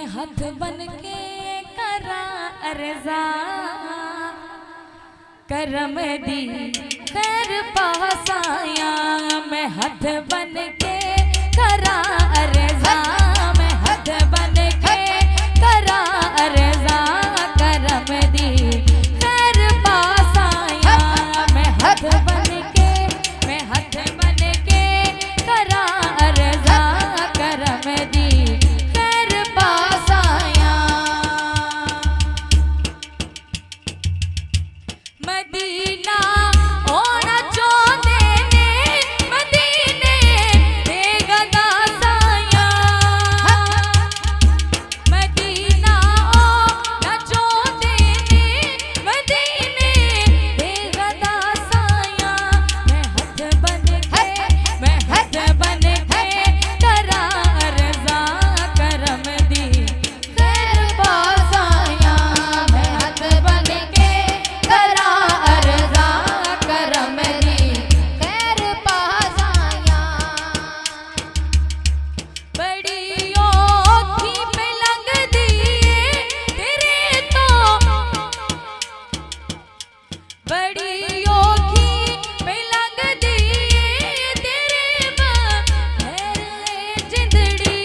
मैं हथ बन के करा अर्जा करम दी खैर पासाया। मैं हथ बन के करा अर्जा, मैं हथ बन के करा अर्जा करम दी खैर पासाया। मैं हथ बन के, मैं हथ बन के करा अर्जा करम दी खैर पासाया। मदीना होना चाहते ने मदीने दे गदा साया। मदीना होना चाहते ने मदीने दे गदा साया। मैं हथ बन के, मैं हथ बन के करा अर्जा करम दी खैर पासाया। मैं हथ बन के करा अर्जा करम दी खैर पासाया। बड़ी औखी पे लंघ दी तेरे तो, बड़ी औखी पे लंघ दी तेरे बगैर जिंदड़ी।